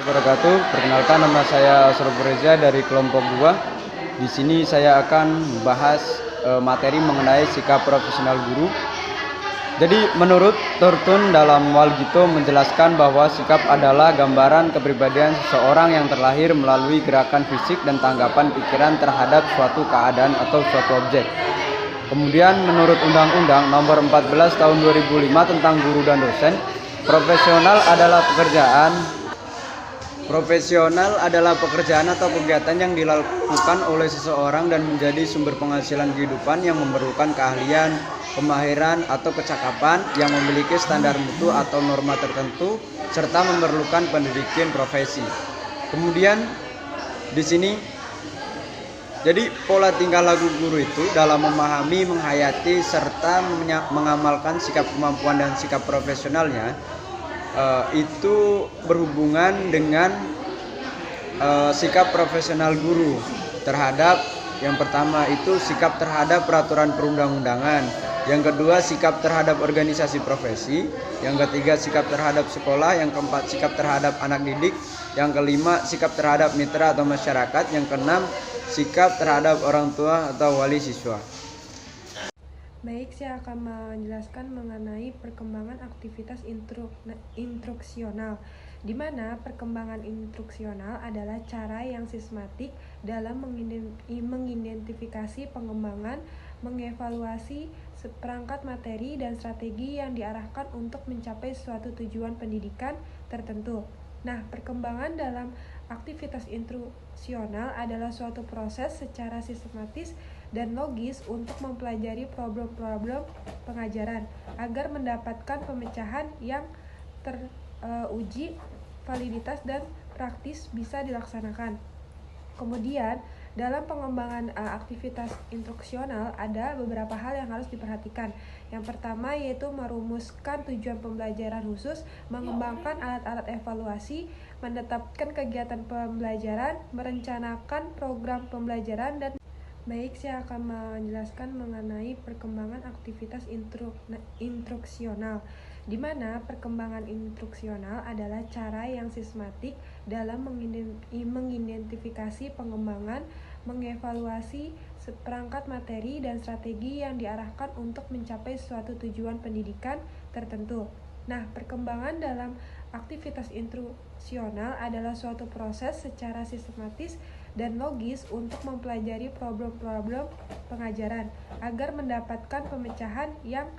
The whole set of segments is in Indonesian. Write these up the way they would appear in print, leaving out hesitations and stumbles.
Wabarakatuh. Perkenalkan, nama saya Asrul Reza dari kelompok 2. Di sini saya akan membahas materi mengenai sikap profesional guru. Jadi menurut Thornton dalam Walgito menjelaskan bahwa sikap adalah gambaran kepribadian seseorang yang terlahir melalui gerakan fisik dan tanggapan pikiran terhadap suatu keadaan atau suatu objek. Kemudian menurut Undang-Undang Nomor 14 Tahun 2005 tentang guru dan dosen, profesional adalah pekerjaan atau kegiatan yang dilakukan oleh seseorang dan menjadi sumber penghasilan kehidupan yang memerlukan keahlian, kemahiran, atau kecakapan yang memiliki standar mutu atau norma tertentu serta memerlukan pendidikan profesi. Kemudian di sini jadi pola tingkah laku guru itu dalam memahami, menghayati, serta mengamalkan sikap kemampuan dan sikap profesionalnya itu berhubungan dengan sikap profesional guru terhadap yang pertama itu sikap terhadap peraturan perundang-undangan, yang kedua sikap terhadap organisasi profesi, yang ketiga sikap terhadap sekolah, yang keempat sikap terhadap anak didik, yang kelima sikap terhadap mitra atau masyarakat, yang keenam sikap terhadap orang tua atau wali siswa. Baik, saya akan menjelaskan mengenai perkembangan aktivitas instruksional, di mana perkembangan instruksional adalah cara yang sistematik dalam mengidentifikasi pengembangan, mengevaluasi seperangkat materi dan strategi yang diarahkan untuk mencapai suatu tujuan pendidikan tertentu. Nah, perkembangan dalam aktivitas instruksional adalah suatu proses secara sistematis dan logis untuk mempelajari problem-problem pengajaran agar mendapatkan pemecahan yang teruji validitas dan praktis bisa dilaksanakan. Kemudian, dalam pengembangan aktivitas instruksional ada beberapa hal yang harus diperhatikan. Yang pertama yaitu merumuskan tujuan pembelajaran khusus, mengembangkan alat-alat evaluasi, menetapkan kegiatan pembelajaran, merencanakan program pembelajaran, dan baik, saya akan menjelaskan mengenai perkembangan aktivitas instruksional, di mana perkembangan instruksional adalah cara yang sistematik dalam mengidentifikasi pengembangan, mengevaluasi seperangkat materi dan strategi yang diarahkan untuk mencapai suatu tujuan pendidikan tertentu. Nah, perkembangan dalam aktivitas instruksional adalah suatu proses secara sistematis dan logis untuk mempelajari problem-problem pengajaran agar mendapatkan pemecahan yang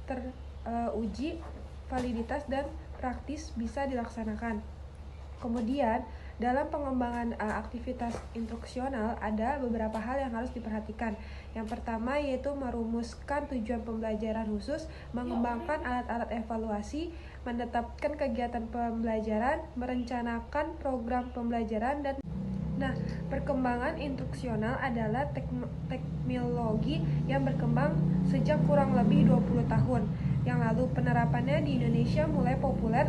teruji validitas dan praktis bisa dilaksanakan. Kemudian, dalam pengembangan aktivitas instruksional ada beberapa hal yang harus diperhatikan. Yang pertama yaitu merumuskan tujuan pembelajaran khusus, mengembangkan alat-alat evaluasi, menetapkan kegiatan pembelajaran, merencanakan program pembelajaran, dan perkembangan instruksional adalah teknologi yang berkembang sejak kurang lebih 20 tahun yang lalu. Penerapannya di Indonesia mulai populer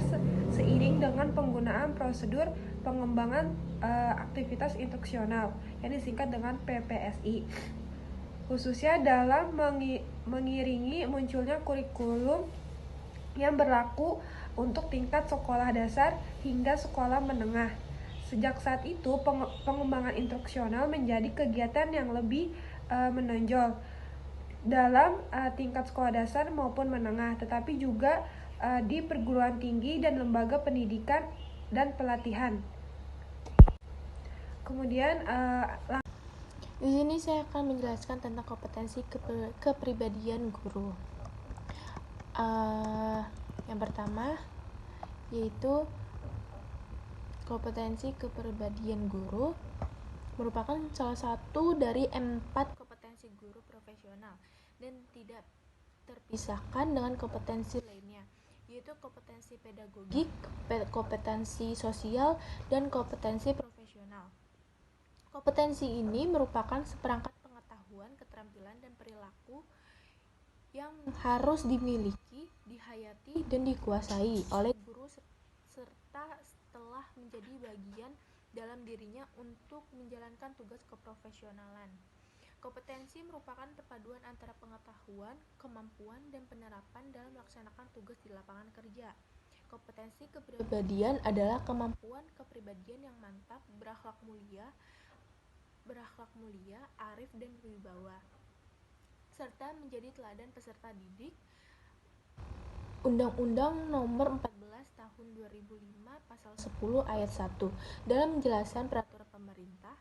seiring dengan penggunaan prosedur pengembangan aktivitas instruksional yang disingkat dengan PPSI, khususnya dalam mengiringi munculnya kurikulum yang berlaku untuk tingkat sekolah dasar hingga sekolah menengah. Sejak saat itu, pengembangan instruksional menjadi kegiatan yang lebih menonjol dalam tingkat sekolah dasar maupun menengah, tetapi juga di perguruan tinggi dan lembaga pendidikan dan pelatihan. Kemudian di sini saya akan menjelaskan tentang kompetensi kepribadian guru. Yang pertama yaitu kompetensi kepribadian guru merupakan salah satu dari 4 kompetensi guru profesional dan tidak terpisahkan dengan kompetensi lainnya, yaitu kompetensi pedagogik, kompetensi sosial, dan kompetensi profesional. Kompetensi ini merupakan seperangkat pengetahuan, keterampilan, dan perilaku yang harus dimiliki, dihayati, dan dikuasai oleh guru serta telah menjadi bagian dalam dirinya untuk menjalankan tugas keprofesionalan. Kompetensi merupakan perpaduan antara pengetahuan, kemampuan, dan penerapan dalam melaksanakan tugas di lapangan kerja. kompetensi kepribadian adalah kemampuan kepribadian yang mantap, berakhlak mulia, arif dan berwibawa, serta menjadi teladan peserta didik. Undang-Undang Nomor 14 Tahun 2005 Pasal 10 Ayat 1 dalam menjelaskan peraturan pemerintah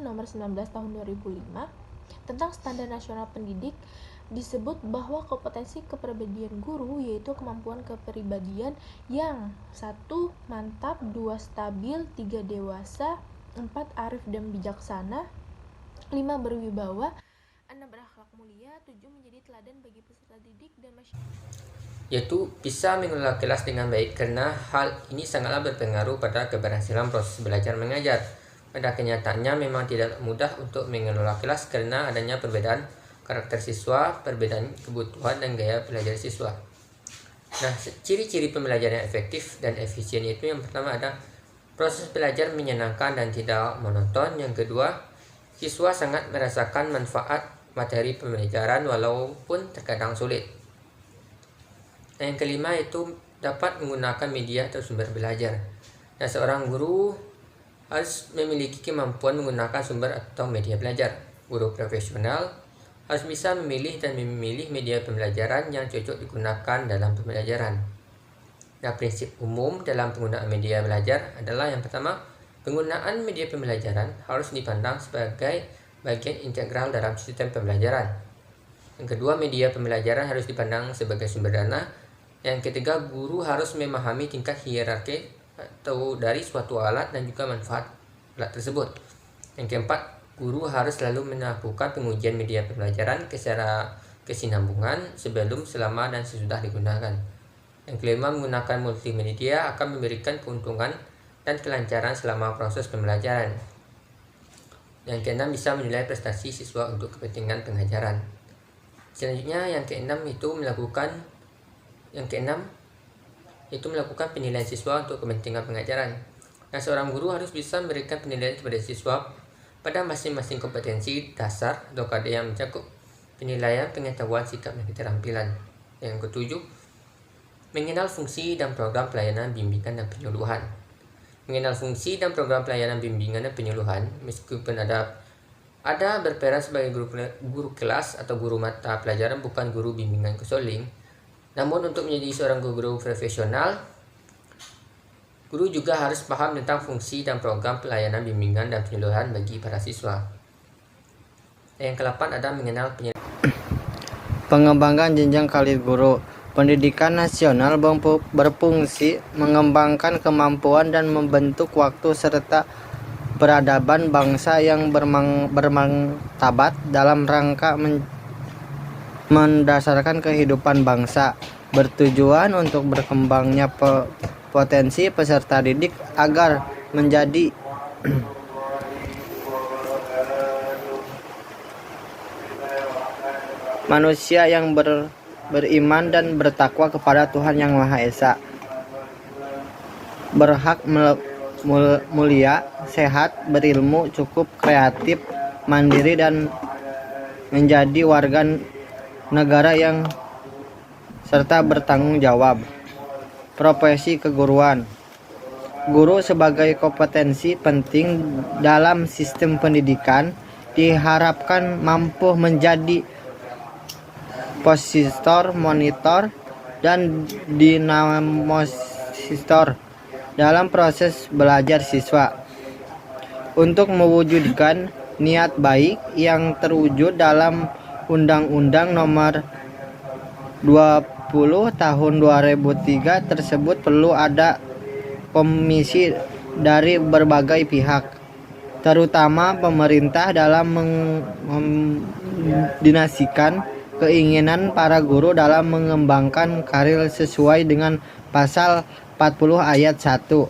Nomor 19 Tahun 2005 tentang Standar Nasional Pendidik disebut bahwa kompetensi kepribadian guru yaitu kemampuan kepribadian yang 1. Mantap, 2. Stabil, 3. Dewasa, 4. Arif dan bijaksana, 5. Berwibawa, 6. Berakhlak mulia, 7. Menjadi teladan bagi peserta didik dan masyarakat. Yaitu bisa mengelola kelas dengan baik, karena hal ini sangatlah berpengaruh pada keberhasilan proses belajar mengajar. Pada kenyataannya memang tidak mudah untuk mengelola kelas karena adanya perbedaan karakter siswa, perbedaan kebutuhan dan gaya belajar siswa. Nah, ciri-ciri pembelajaran yang efektif dan efisien itu yang pertama ada proses belajar menyenangkan dan tidak monoton. Yang kedua, siswa sangat merasakan manfaat materi pembelajaran walaupun terkadang sulit. Dan yang kelima itu dapat menggunakan media atau sumber belajar. Nah, seorang guru harus memiliki kemampuan menggunakan sumber atau media belajar. Guru profesional harus bisa memilih dan memilih media pembelajaran yang cocok digunakan dalam pembelajaran. Nah, prinsip umum dalam penggunaan media belajar adalah yang pertama, penggunaan media pembelajaran harus dipandang sebagai bagian integral dalam sistem pembelajaran. Yang kedua, media pembelajaran harus dipandang sebagai sumber dana. Yang ketiga, guru harus memahami tingkat hierarki atau dari suatu alat dan juga manfaat alat tersebut. Yang keempat, guru harus selalu melakukan pengujian media pembelajaran secara kesinambungan sebelum, selama, dan sesudah digunakan. Yang kelima, menggunakan multimedia akan memberikan keuntungan dan kelancaran selama proses pembelajaran. Yang keenam, bisa menilai prestasi siswa untuk kepentingan pengajaran. Selanjutnya, yang keenam itu melakukan penilaian siswa untuk kepentingan pengajaran. Nah, seorang guru harus bisa memberikan penilaian kepada siswa pada masing-masing kompetensi dasar atau KD yang mencakup penilaian pengetahuan, sikap, dan keterampilan. Yang ketujuh, mengenal fungsi dan program pelayanan bimbingan dan penyuluhan. Mengenal fungsi dan program pelayanan bimbingan dan penyuluhan, meskipun ada berperan sebagai guru kelas atau guru mata pelajaran, bukan guru bimbingan konseling. Namun untuk menjadi seorang guru profesional, guru juga harus paham tentang fungsi dan program pelayanan bimbingan dan penyuluhan bagi para siswa. Yang ke-8 ada mengenal pengembangan jenjang karir guru. Pendidikan nasional berfungsi mengembangkan kemampuan dan membentuk waktu serta peradaban bangsa yang bermartabat dalam rangka mendasarkan kehidupan bangsa, bertujuan untuk berkembangnya potensi peserta didik agar menjadi manusia yang beriman dan bertakwa kepada Tuhan Yang Maha Esa, berhak mulia, sehat, berilmu, cukup, kreatif, mandiri, dan menjadi warga negara yang serta bertanggung jawab. Profesi keguruan. Guru sebagai kompetensi penting dalam sistem pendidikan diharapkan mampu menjadi positor, monitor, dan dinamositor dalam proses belajar siswa. Untuk mewujudkan niat baik yang terwujud dalam Undang-Undang Nomor 20 Tahun 2003 tersebut, perlu ada komisi dari berbagai pihak, terutama pemerintah, dalam mengkoordinasikan keinginan para guru dalam mengembangkan karir sesuai dengan Pasal 40 Ayat 1.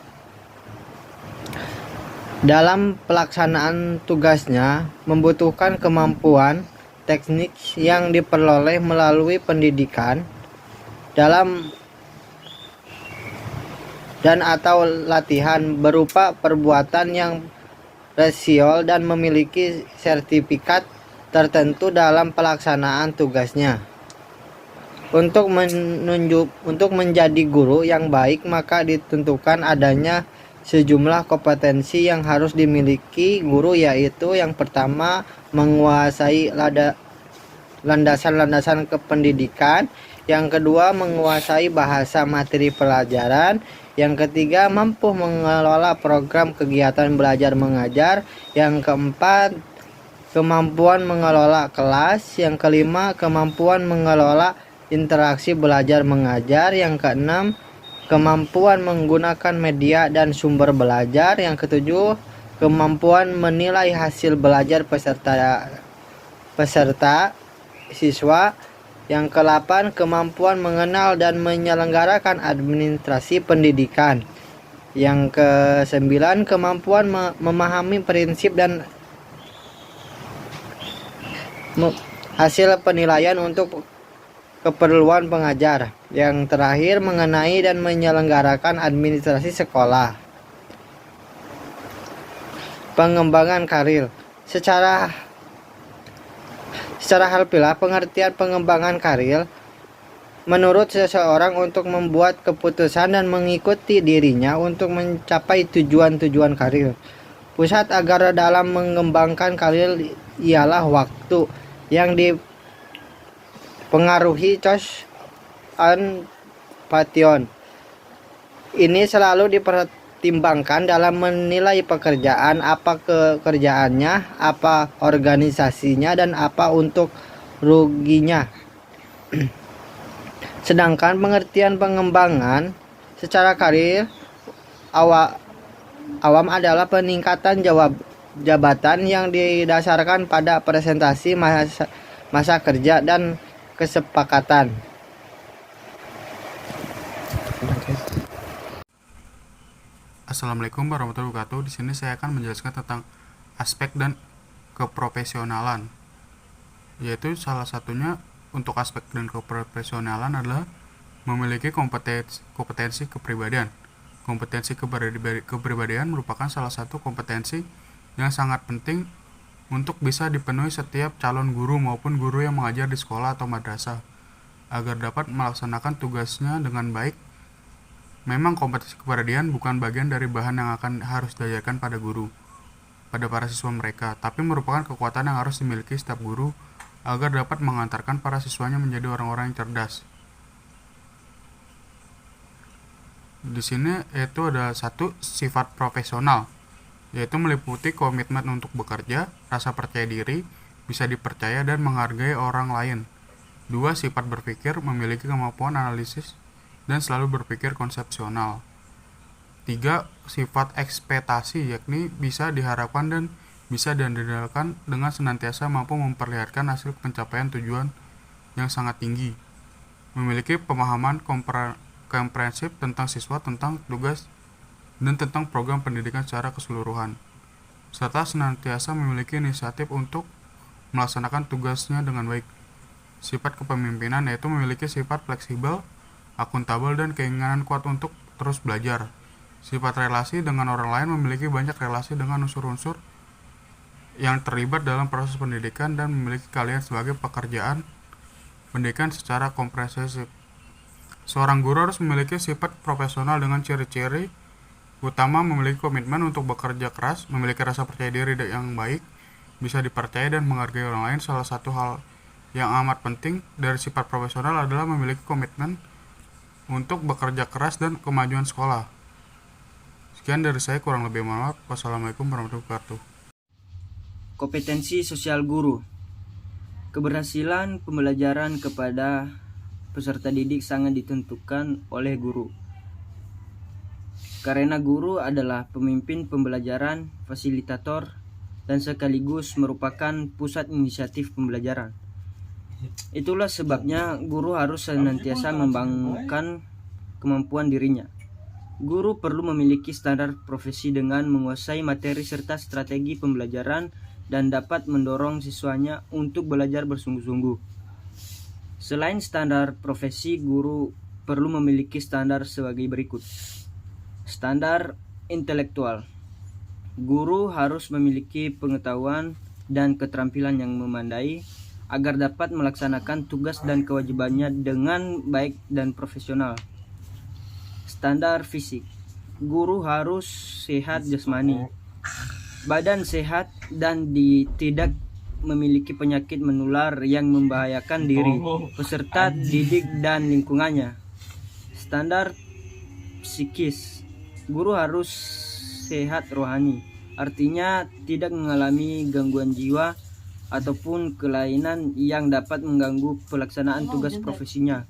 Dalam pelaksanaan tugasnya membutuhkan kemampuan teknik yang diperoleh melalui pendidikan dalam dan atau latihan berupa perbuatan yang resiol dan memiliki sertifikat tertentu dalam pelaksanaan tugasnya. Untuk menjadi guru yang baik, maka ditentukan adanya sejumlah kompetensi yang harus dimiliki guru, yaitu yang pertama, menguasai landasan-landasan kependidikan, yang kedua, menguasai bahasa materi pelajaran, yang ketiga, mampu mengelola program kegiatan belajar mengajar, yang keempat, kemampuan mengelola kelas, yang kelima, kemampuan mengelola interaksi belajar mengajar, yang keenam, kemampuan menggunakan media dan sumber belajar, yang ketujuh, kemampuan menilai hasil belajar peserta siswa, yang ke-8, kemampuan mengenal dan menyelenggarakan administrasi pendidikan, yang ke-9, kemampuan memahami prinsip dan hasil penilaian untuk keperluan pengajar, yang terakhir mengenai dan menyelenggarakan administrasi sekolah. Pengembangan karir. Secara harfiah, pengertian pengembangan karir menurut seseorang untuk membuat keputusan dan mengikuti dirinya untuk mencapai tujuan-tujuan karir. Pusat agar dalam mengembangkan karir ialah waktu yang dipengaruhi cause and passion. Ini selalu dipertimbangkan dalam menilai pekerjaan, apa pekerjaannya, apa organisasinya, dan apa untuk ruginya. Sedangkan pengertian pengembangan secara karir awam adalah peningkatan jabatan yang didasarkan pada presentasi masa kerja dan kesepakatan. Assalamualaikum warahmatullahi wabarakatuh. Di sini saya akan menjelaskan tentang aspek dan keprofesionalan. Yaitu salah satunya untuk aspek dan keprofesionalan adalah memiliki kompetensi kepribadian. Kompetensi kepribadian merupakan salah satu kompetensi yang sangat penting untuk bisa dipenuhi setiap calon guru maupun guru yang mengajar di sekolah atau madrasah agar dapat melaksanakan tugasnya dengan baik. Memang kompetensi kepribadian bukan bagian dari bahan yang harus diajarkan pada para siswa mereka, tapi merupakan kekuatan yang harus dimiliki setiap guru agar dapat mengantarkan para siswanya menjadi orang-orang yang cerdas. Di sini yaitu ada satu, sifat profesional, yaitu meliputi komitmen untuk bekerja, rasa percaya diri, bisa dipercaya dan menghargai orang lain. 2, sifat berpikir, memiliki kemampuan analisis dan selalu berpikir konsepsional. 3, sifat ekspektasi, yakni bisa diharapkan dan bisa diandalkan dengan senantiasa mampu memperlihatkan hasil pencapaian tujuan yang sangat tinggi. Memiliki pemahaman komprehensif tentang siswa, tentang tugas, dan tentang program pendidikan secara keseluruhan. Serta senantiasa memiliki inisiatif untuk melaksanakan tugasnya dengan baik. Sifat kepemimpinan yaitu memiliki sifat fleksibel, akuntabel, dan keinginan kuat untuk terus belajar. Sifat relasi dengan orang lain, memiliki banyak relasi dengan unsur-unsur yang terlibat dalam proses pendidikan dan memiliki kalian sebagai pekerjaan pendidikan secara komprehensif. Seorang guru harus memiliki sifat profesional dengan ciri-ciri utama memiliki komitmen untuk bekerja keras, memiliki rasa percaya diri yang baik, bisa dipercaya dan menghargai orang lain. Salah satu hal yang amat penting dari sifat profesional adalah memiliki komitmen untuk bekerja keras dan kemajuan sekolah. Sekian dari saya, kurang lebih mohon maaf. Wassalamualaikum warahmatullahi wabarakatuh. Kompetensi sosial guru. Keberhasilan pembelajaran kepada peserta didik sangat ditentukan oleh guru. Karena guru adalah pemimpin pembelajaran, fasilitator, dan sekaligus merupakan pusat inisiatif pembelajaran. Itulah sebabnya guru harus senantiasa membangunkan kemampuan dirinya. Guru perlu memiliki standar profesi dengan menguasai materi serta strategi pembelajaran dan dapat mendorong siswanya untuk belajar bersungguh-sungguh. Selain standar profesi, guru perlu memiliki standar sebagai berikut. Standar intelektual. Guru harus memiliki pengetahuan dan keterampilan yang memadai agar dapat melaksanakan tugas dan kewajibannya dengan baik dan profesional. Standar fisik. Guru harus sehat jasmani, badan sehat dan tidak memiliki penyakit menular yang membahayakan diri, peserta didik dan lingkungannya. Standar psikis. Guru harus sehat rohani, artinya tidak mengalami gangguan jiwa ataupun kelainan yang dapat mengganggu pelaksanaan tugas profesinya.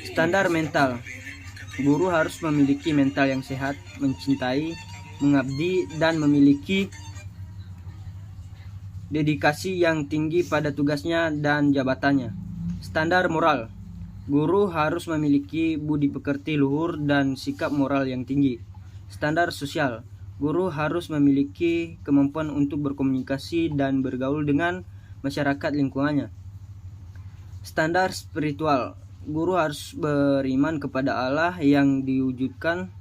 Standar mental. Guru harus memiliki mental yang sehat, mencintai, mengabdi, dan memiliki dedikasi yang tinggi pada tugasnya dan jabatannya. Standar moral. Guru harus memiliki budi pekerti luhur dan sikap moral yang tinggi. Standar sosial. Guru harus memiliki kemampuan untuk berkomunikasi dan bergaul dengan masyarakat lingkungannya. Standar spiritual. Guru harus beriman kepada Allah yang diwujudkan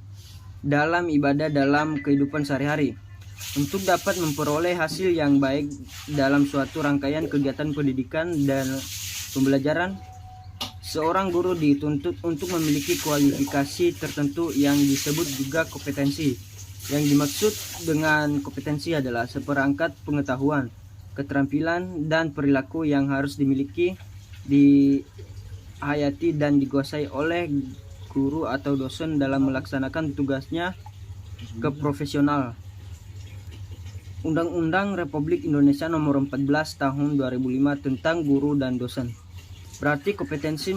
dalam ibadah dalam kehidupan sehari-hari. Untuk dapat memperoleh hasil yang baik dalam suatu rangkaian kegiatan pendidikan dan pembelajaran, seorang guru dituntut untuk memiliki kualifikasi tertentu yang disebut juga kompetensi. Yang dimaksud dengan kompetensi adalah seperangkat pengetahuan, keterampilan, dan perilaku yang harus dimiliki, dihayati, dan dikuasai oleh guru atau dosen dalam melaksanakan tugasnya keprofesional. Undang-Undang Republik Indonesia Nomor 14 Tahun 2005 tentang guru dan dosen. Berarti kompetensi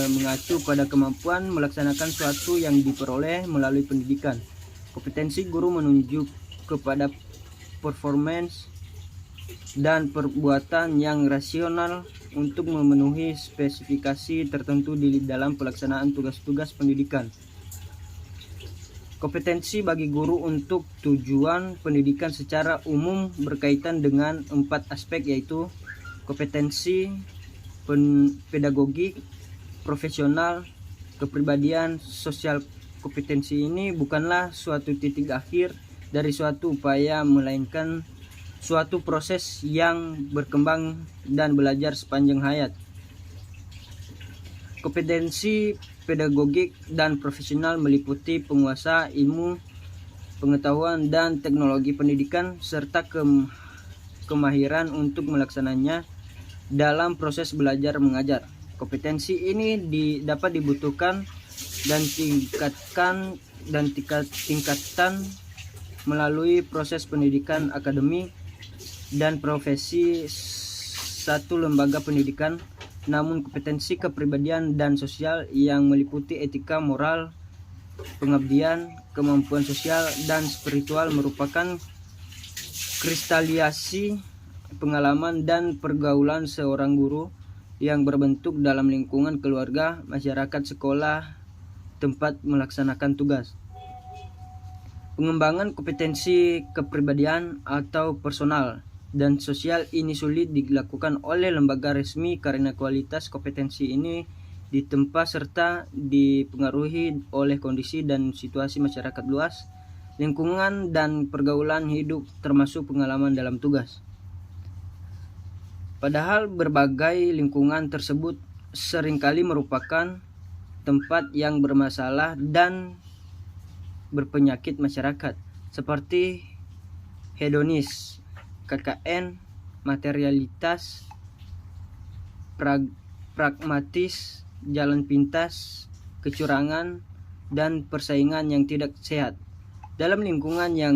mengacu pada kemampuan melaksanakan suatu yang diperoleh melalui pendidikan. Kompetensi guru menunjuk kepada performance dan perbuatan yang rasional untuk memenuhi spesifikasi tertentu di dalam pelaksanaan tugas-tugas pendidikan. Kompetensi bagi guru untuk tujuan pendidikan secara umum berkaitan dengan 4 aspek, yaitu kompetensi pedagogik, profesional, kepribadian, sosial. Kompetensi ini bukanlah suatu titik akhir dari suatu upaya, melainkan suatu proses yang berkembang dan belajar sepanjang hayat. Kompetensi pedagogik dan profesional meliputi penguasa ilmu, pengetahuan, dan teknologi pendidikan serta kemahiran untuk melaksananya dalam proses belajar mengajar. Kompetensi ini dapat dibutuhkan dan tingkatkan melalui proses pendidikan akademi dan profesi satu lembaga pendidikan. Namun kompetensi kepribadian dan sosial yang meliputi etika, moral, pengabdian, kemampuan sosial, dan spiritual merupakan kristalisasi pengalaman dan pergaulan seorang guru yang berbentuk dalam lingkungan keluarga, masyarakat, sekolah, tempat melaksanakan tugas. Pengembangan kompetensi kepribadian atau personal dan sosial ini sulit dilakukan oleh lembaga resmi karena kualitas kompetensi ini ditempa serta dipengaruhi oleh kondisi dan situasi masyarakat luas, lingkungan, dan pergaulan hidup termasuk pengalaman dalam tugas. Padahal berbagai lingkungan tersebut seringkali merupakan tempat yang bermasalah dan berpenyakit masyarakat, seperti hedonis, KKN, materialitas, pragmatis, jalan pintas, kecurangan, dan persaingan yang tidak sehat. Dalam lingkungan yang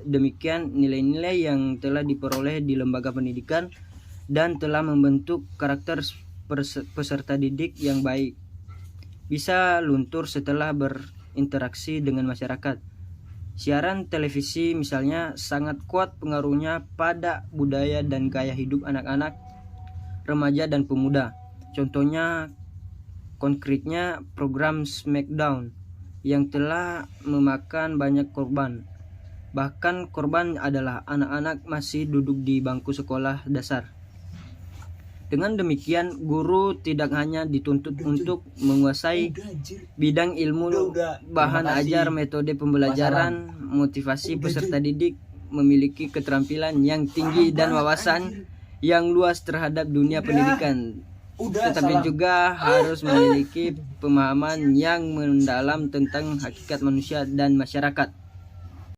demikian, nilai-nilai yang telah diperoleh di lembaga pendidikan dan telah membentuk karakter peserta didik yang baik bisa luntur setelah berinteraksi dengan masyarakat. Siaran televisi misalnya sangat kuat pengaruhnya pada budaya dan gaya hidup anak-anak, remaja, dan pemuda. Contohnya konkretnya program Smackdown yang telah memakan banyak korban. Bahkan korban adalah anak-anak masih duduk di bangku sekolah dasar. Dengan demikian, guru tidak hanya dituntut untuk menguasai bidang ilmu, bahan ajar, metode pembelajaran, motivasi peserta didik, memiliki keterampilan yang tinggi dan wawasan yang luas terhadap dunia pendidikan, tetapi juga harus memiliki pemahaman yang mendalam tentang hakikat manusia dan masyarakat.